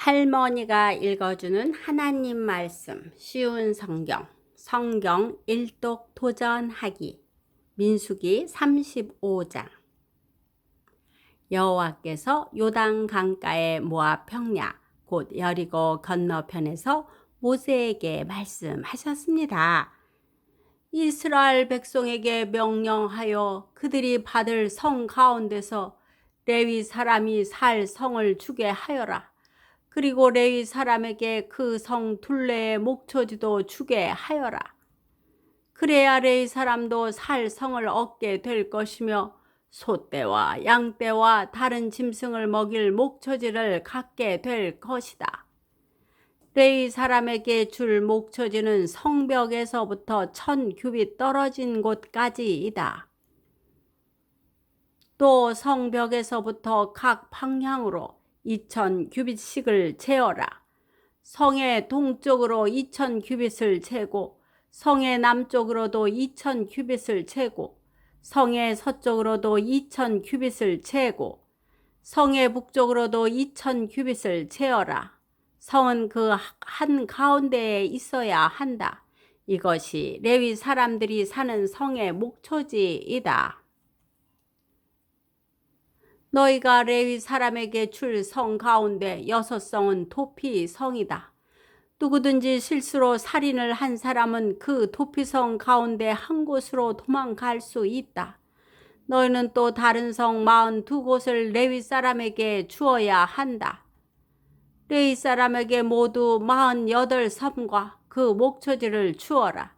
할머니가 읽어주는 하나님 말씀 쉬운 성경 일독 도전하기 민수기 35장. 여호와께서 요단 강가의 모압 평야 곧 여리고 건너편에서 모세에게 말씀하셨습니다. 이스라엘 백성에게 명령하여 그들이 받을 성 가운데서 레위 사람이 살 성을 주게 하여라. 그리고 레위 사람에게 그 성 둘레의 목초지도 주게 하여라. 그래야 레위 사람도 살 성을 얻게 될 것이며 소떼와 양떼와 다른 짐승을 먹일 목초지를 갖게 될 것이다. 레위 사람에게 줄 목초지는 성벽에서부터 1000규빗 떨어진 곳까지이다. 또 성벽에서부터 각 방향으로 2000규빗씩을 재어라. 성의 동쪽으로 2000규빗을 재고 성의 남쪽으로도 2000규빗을 재고 성의 서쪽으로도 2000규빗을 재고 성의 북쪽으로도 2000규빗을 재어라. 성은 그 한 가운데에 있어야 한다. 이것이 레위 사람들이 사는 성의 목초지이다. 너희가 레위 사람에게 줄 성 가운데 6성은 도피 성이다. 누구든지 실수로 살인을 한 사람은 그 도피성 가운데 한 곳으로 도망갈 수 있다. 너희는 또 다른 성 42곳을 레위 사람에게 주어야 한다. 레위 사람에게 모두 48섬과 그 목초지를 주어라.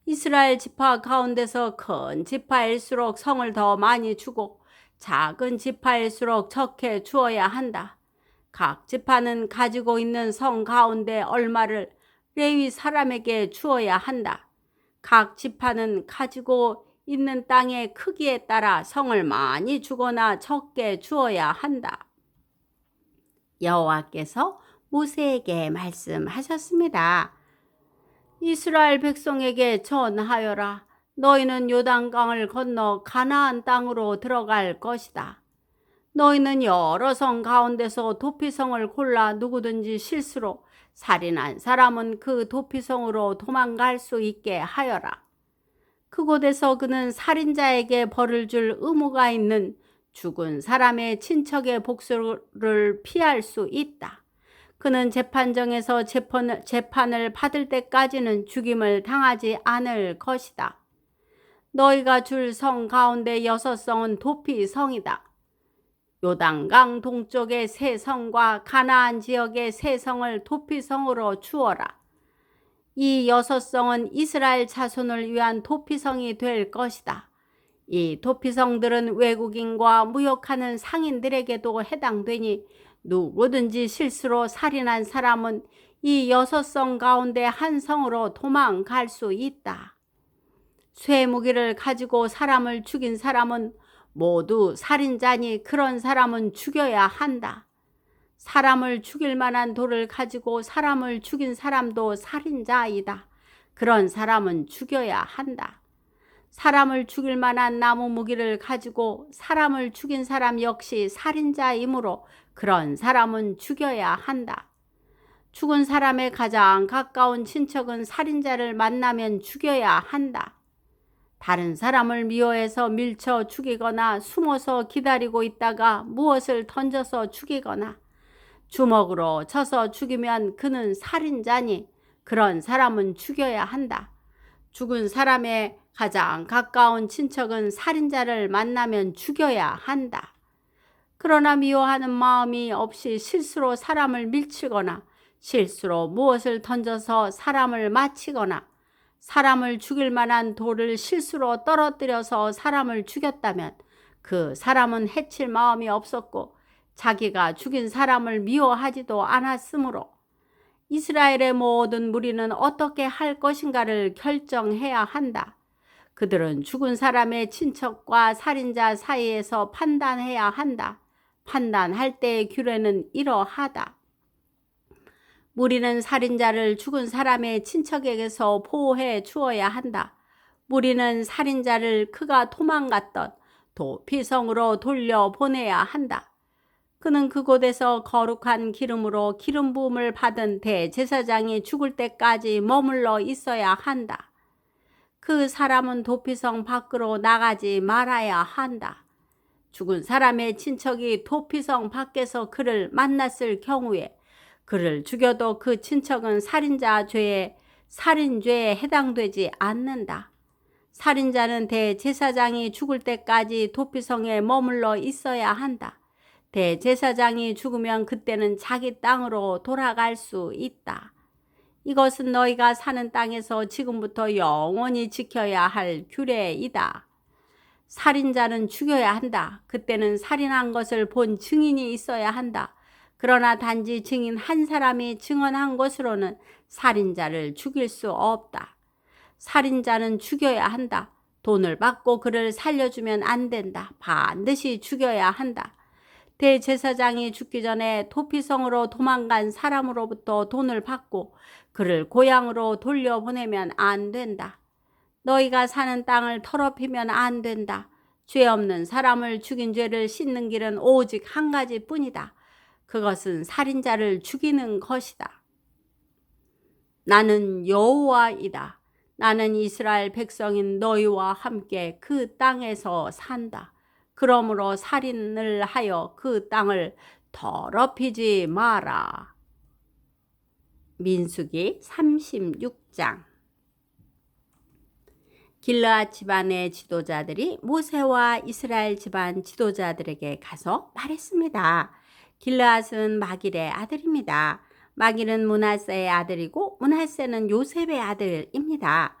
이스라엘 지파 가운데서 큰 지파일수록 성을 더 많이 주고 작은 지파일수록 적게 주어야 한다. 각 지파는 가지고 있는 성 가운데 얼마를 레위 사람에게 주어야 한다. 각 지파는 가지고 있는 땅의 크기에 따라 성을 많이 주거나 적게 주어야 한다. 여호와께서 모세에게 말씀하셨습니다. 이스라엘 백성에게 전하여라. 너희는 요단강을 건너 가나안 땅으로 들어갈 것이다. 너희는 여러 성 가운데서 도피성을 골라 누구든지 실수로 살인한 사람은 그 도피성으로 도망갈 수 있게 하여라. 그곳에서 그는 살인자에게 벌을 줄 의무가 있는 죽은 사람의 친척의 복수를 피할 수 있다. 그는 재판정에서 재판을 받을 때까지는 죽임을 당하지 않을 것이다. 너희가 줄 성 가운데 6성은 도피성이다. 요단강 동쪽의 3성과 가나안 지역의 3성을 도피성으로 주어라. 이 6성은 이스라엘 자손을 위한 도피성이 될 것이다. 이 도피성들은 외국인과 무역하는 상인들에게도 해당되니 누구든지 실수로 살인한 사람은 이 6성 가운데 한 성으로 도망갈 수 있다. 쇠무기를 가지고 사람을 죽인 사람은 모두 살인자니 그런 사람은 죽여야 한다. 사람을 죽일 만한 돌을 가지고 사람을 죽인 사람도 살인자이다. 그런 사람은 죽여야 한다. 사람을 죽일 만한 나무 무기를 가지고 사람을 죽인 사람 역시 살인자이므로 그런 사람은 죽여야 한다. 죽은 사람의 가장 가까운 친척은 살인자를 만나면 죽여야 한다. 다른 사람을 미워해서 밀쳐 죽이거나 숨어서 기다리고 있다가 무엇을 던져서 죽이거나 주먹으로 쳐서 죽이면 그는 살인자니 그런 사람은 죽여야 한다. 죽은 사람의 가장 가까운 친척은 살인자를 만나면 죽여야 한다. 그러나 미워하는 마음이 없이 실수로 사람을 밀치거나 실수로 무엇을 던져서 사람을 맞히거나 사람을 죽일 만한 돌을 실수로 떨어뜨려서 사람을 죽였다면 그 사람은 해칠 마음이 없었고 자기가 죽인 사람을 미워하지도 않았으므로 이스라엘의 모든 무리는 어떻게 할 것인가를 결정해야 한다. 그들은 죽은 사람의 친척과 살인자 사이에서 판단해야 한다. 판단할 때의 규례는 이러하다. 무리는 살인자를 죽은 사람의 친척에게서 보호해 주어야 한다. 무리는 살인자를 그가 도망갔던 도피성으로 돌려보내야 한다. 그는 그곳에서 거룩한 기름으로 기름 부음을 받은 대제사장이 죽을 때까지 머물러 있어야 한다. 그 사람은 도피성 밖으로 나가지 말아야 한다. 죽은 사람의 친척이 도피성 밖에서 그를 만났을 경우에 그를 죽여도 그 친척은 살인죄에 해당되지 않는다. 살인자는 대제사장이 죽을 때까지 도피성에 머물러 있어야 한다. 대제사장이 죽으면 그때는 자기 땅으로 돌아갈 수 있다. 이것은 너희가 사는 땅에서 지금부터 영원히 지켜야 할 규례이다. 살인자는 죽여야 한다. 그때는 살인한 것을 본 증인이 있어야 한다. 그러나 단지 증인 한 사람이 증언한 것으로는 살인자를 죽일 수 없다. 살인자는 죽여야 한다. 돈을 받고 그를 살려주면 안 된다. 반드시 죽여야 한다. 대제사장이 죽기 전에 도피성으로 도망간 사람으로부터 돈을 받고 그를 고향으로 돌려보내면 안 된다. 너희가 사는 땅을 더럽히면 안 된다. 죄 없는 사람을 죽인 죄를 씻는 길은 오직 한 가지뿐이다. 그것은 살인자를 죽이는 것이다. 나는 여호와이다. 나는 이스라엘 백성인 너희와 함께 그 땅에서 산다. 그러므로 살인을 하여 그 땅을 더럽히지 마라. 민수기 36장. 길르앗 집안의 지도자들이 모세와 이스라엘 집안 지도자들에게 가서 말했습니다. 길르앗은 마길의 아들입니다. 마길은 므낫세의 아들이고 므낫세는 요셉의 아들입니다.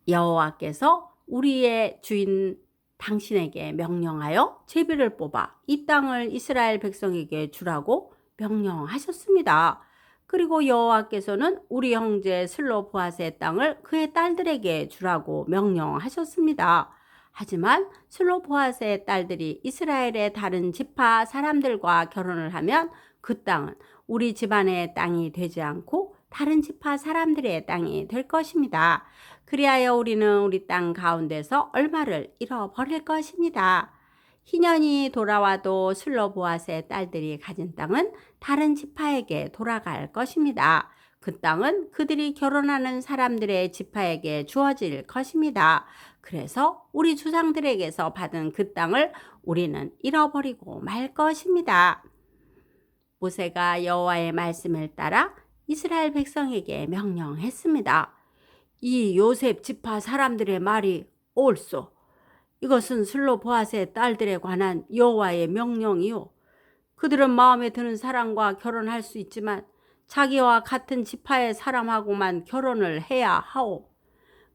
여호와께서 우리의 주인 당신에게 명령하여 제비를 뽑아 이 땅을 이스라엘 백성에게 주라고 명령하셨습니다. 그리고 여호와께서는 우리 형제 슬로보앗의 땅을 그의 딸들에게 주라고 명령하셨습니다. 하지만 슬로보앗의 딸들이 이스라엘의 다른 지파 사람들과 결혼을 하면 그 땅은 우리 집안의 땅이 되지 않고 다른 지파 사람들의 땅이 될 것입니다. 그리하여 우리는 우리 땅 가운데서 얼마를 잃어버릴 것입니다. 희년이 돌아와도 슬로보앗의 딸들이 가진 땅은 다른 지파에게 돌아갈 것입니다. 그 땅은 그들이 결혼하는 사람들의 지파에게 주어질 것입니다. 그래서 우리 조상들에게서 받은 그 땅을 우리는 잃어버리고 말 것입니다. 모세가 여호와의 말씀을 따라 이스라엘 백성에게 명령했습니다. 이 요셉 지파 사람들의 말이 옳소. 이것은 슬로보앗의 딸들에 관한 여호와의 명령이요. 그들은 마음에 드는 사람과 결혼할 수 있지만 자기와 같은 지파의 사람하고만 결혼을 해야 하오.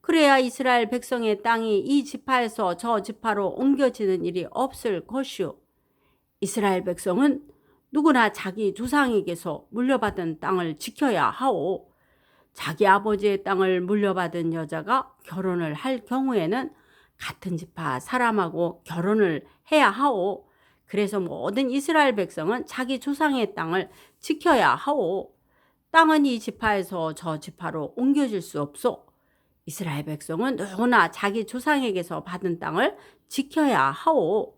그래야 이스라엘 백성의 땅이 이 지파에서 저 지파로 옮겨지는 일이 없을 것이오. 이스라엘 백성은 누구나 자기 조상에게서 물려받은 땅을 지켜야 하오. 자기 아버지의 땅을 물려받은 여자가 결혼을 할 경우에는 같은 지파 사람하고 결혼을 해야 하오. 그래서 모든 이스라엘 백성은 자기 조상의 땅을 지켜야 하오. 땅은 이 지파에서 저 지파로 옮겨질 수 없소. 이스라엘 백성은 누구나 자기 조상에게서 받은 땅을 지켜야 하오.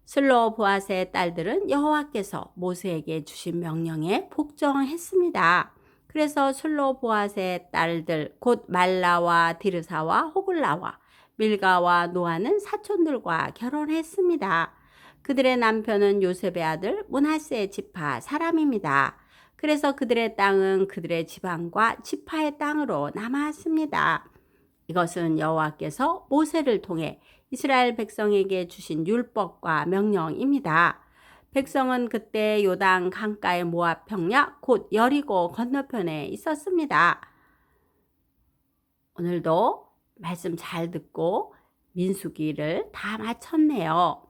슬로보앗의 딸들은 여호와께서 모세에게 주신 명령에 복종했습니다. 그래서 슬로보앗의 딸들 곧 말라와 디르사와 호글라와 밀가와 노아는 사촌들과 결혼했습니다. 그들의 남편은 요셉의 아들 므낫세 지파 사람입니다. 그래서 그들의 땅은 그들의 지방과 지파의 땅으로 남았습니다. 이것은 여호와께서 모세를 통해 이스라엘 백성에게 주신 율법과 명령입니다. 백성은 그때 요단 강가의 모압 평야 곧 여리고 건너편에 있었습니다. 오늘도 말씀 잘 듣고 민수기를 다 마쳤네요.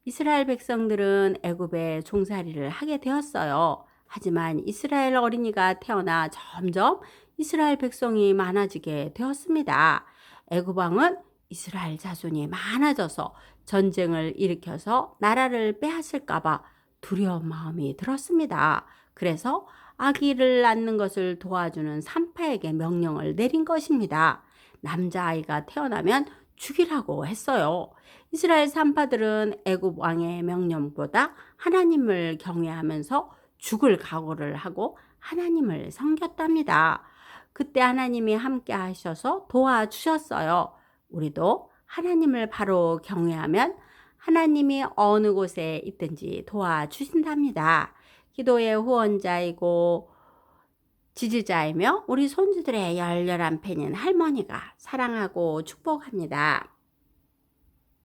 이스라엘 백성들은 애굽에 종살이를 하게 되었어요. 하지만 이스라엘 어린이가 태어나 점점 이스라엘 백성이 많아지게 되었습니다. 애굽 왕은 이스라엘 자손이 많아져서 전쟁을 일으켜서 나라를 빼앗을까 봐 두려운 마음이 들었습니다. 그래서 아기를 낳는 것을 도와주는 산파에게 명령을 내린 것입니다. 남자아이가 태어나면 죽이라고 했어요. 이스라엘 산파들은 애굽 왕의 명령보다 하나님을 경외하면서 죽을 각오를 하고 하나님을 섬겼답니다. 그때 하나님이 함께 하셔서 도와주셨어요. 우리도 하나님을 바로 경외하면 하나님이 어느 곳에 있든지 도와주신답니다. 기도의 후원자이고 지지자이며 우리 손주들의 열렬한 팬인 할머니가 사랑하고 축복합니다.